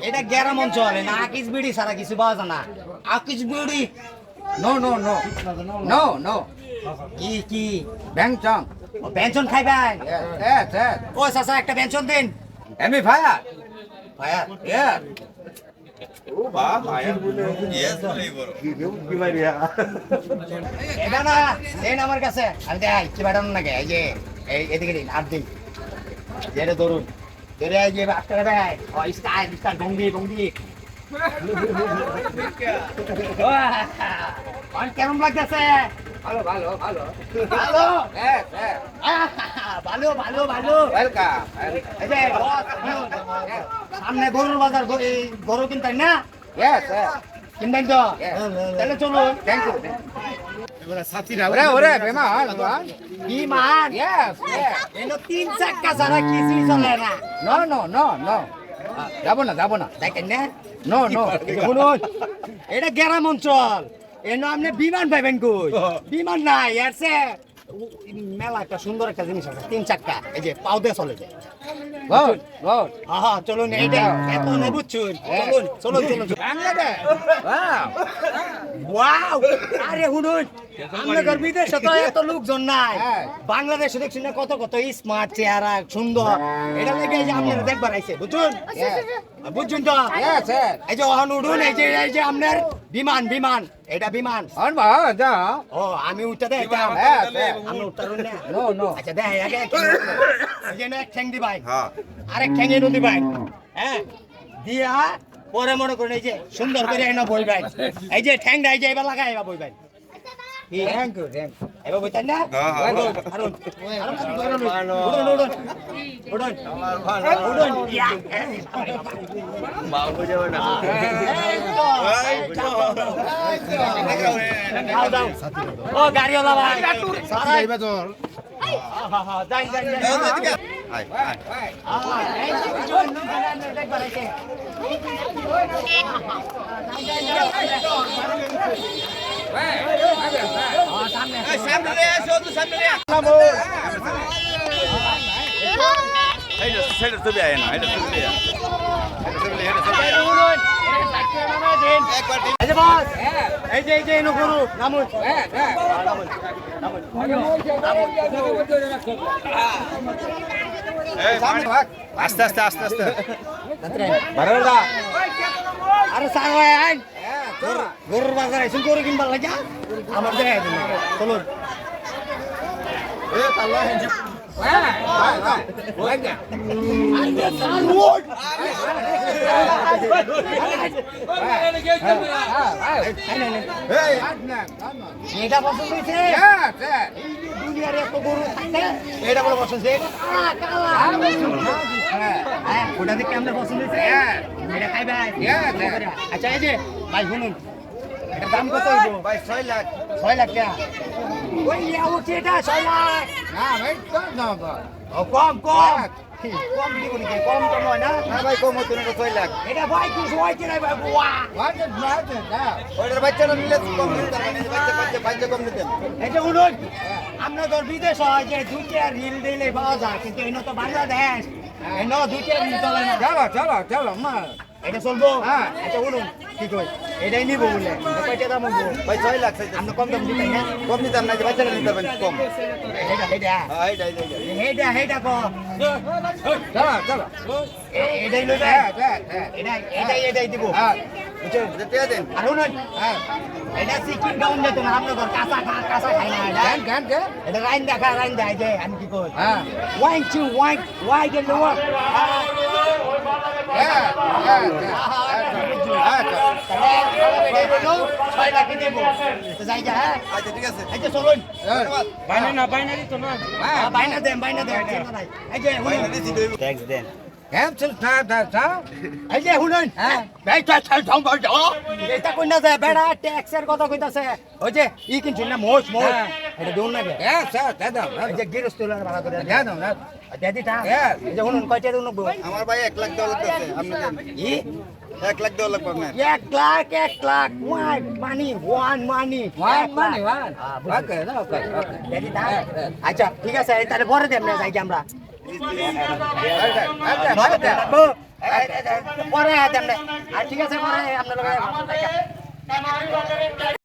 এটা গ্যারাম অঞ্চল না আকিস বিড়ি সারা কিছু পাওয়া যায় না আকিস বিড়ি no no no no no কি কি ব্যাংচং ব্যঞ্জন খাইবেন yes yes ও চাচা একটা ব্যঞ্জন দিন এমি ফায়ার ভাইয়া yeah এটা না দেন আমার কাছে আমি দেখাই কি বাড়ানো নাকি এই যে এদিকে দিন 8 দিন যেটা ধরুন ধরে এই যে আটটা ভাই ও স্টাইল স্টাইল গঙ্গি গঙ্গি আর কেমন লাগতেছে ভালো ভালো ভালো ভালো yes yes ভালো ভালো ভালো welcome এই যে বস, সামনে গরুর বাজার গরু কিনতেন না yes yes কিনবেন তো তাহলে চলুন thank you ওরে ওরে বেমান বিমান yes yes এনো 3 চাকা ছাড়া কিছুই চলে না no no no no যাব না দেখেন না no no শুনুন এটা গ্রাম অঞ্চল এনো আপনি বিমান পাইবেন কই বিমান নাই এরছে মেলা একটা সুন্দর একটা জিনিস আছে 3 চাকা এই যে পাও দিয়ে চলে যায় good good হ্যাঁ চলুন এইটা এত না বুঝছুন চলুন বাংলাদেশ wow ওয়াও আরে শুনুন আমাদের বিদেশে তো এত লোকজন নাই বাংলাদেশে দেখছি না কত কত স্মার্ট চেহারা সুন্দর এটা লেগে এই যে আপনারা দেখবার আইছে বুঝুন বুঝুন তো yes yes এই যে ওহান উড়ুন এই যে আপনার বিমান এটা বিমান on ba ja ও আমি উঠতে দেই এটা আমি উঠতারুন না no no আচ্ছা দেখ আগে এই যে না এক ঠ্যাং দিবাই হ্যাঁ আরেক ঠ্যাং এনে দিবাই হ্যাঁ দিয়া পরে মনে করুন এই যে সুন্দর করে এনে বইবাই এই যে ঠ্যাংটা এই যে এবার লাগাই এবার বইবাই thank you thank you এবার বইতেন না ও গাড়িওয়ালা ভাই এই যে এনো গরু নামুন আস্তে আস্তে আস্তে আস্তে baroda আরে সাংওয়াই আইন গরুর বাজার আইসুন গরু কিনবার লাগা আমার দেখাই দিন চলুন এটা পছন্দ হয়েছে দুনিয়ার এত গরু থাকতে এটা বড় পছন্দ হয়েছে ওটা দেখে কেমন পছন্দ হয়েছে এটা খাই ভাই আচ্ছা এই যে ভাই শুনুন এটা দাম কত হইব ভাই 6 লাখ 6 লাখ টাকা ওই উঠছে এটা 6 লাখ না ভাই তো না ও কম দিব নাকি কম তো নয় না না ভাই কম হতো না 6 লাখ এটা ভাই কি হইছে না ভাই ওয়া what is that ওটার বাচ্চারা নিলে কম নিতে পারবে বাচ্চা কম নিতেন এই যে শুনুন আমরা তো বিদেশ হয় যে দুইটা রিল দিলে পাওয়া যায় কিন্তু এনে তো বাংলাদেশ এনে দুইটা রিল চলে না চলো মা এটা চলবো হ্যাঁ আচ্ছা বলুন কি কই এটাই নিব বলে কয়টা দাম হবো ভাই 6 লাখ আমরা কম দাম দিতাম না কম নিতাম না যে বাচ্চারা নিতে পারবেন কম হেটা কো চলো এটাই লইবে এটাই দিব বুঝছেন যেতে দেন আর শুনুন এটা চিকেন গাউন দিত না আমরা ঘর কাঁচা খাই না গান এটা রাইন দেখা এই যে আমি কি কই হ্যাঁ ওয়াই গেল ওয়া আচ্ছা ঠিক আছে এই যে চলুন বাইনারি তো না বাইনা দেন এই যে ট্যাক্স দেন ক্যান্সেল এই যে শুনুন এটা কই না যায় বেড়া ট্যাক্সের কথা কইতাছে ওই যে ই কিনছেন না মোষ এটা দেউন না গে এই যে গিরস্তুলার ভাড়া করে দেদিটা এই যে শুনুন কয়টা দেউন আমার ভাই 1 লাখ দেওয়া লাগতেছে আপনি দেন ই 1 লাখ দেওয়া লাগবে আপনার 1 লাখ ওয়ান মানি দেদিটা আচ্ছা ঠিক আছে তাহলে পরে দেন না যাই আমরা পরে দেন না। আর ঠিক আছে পরে আপনার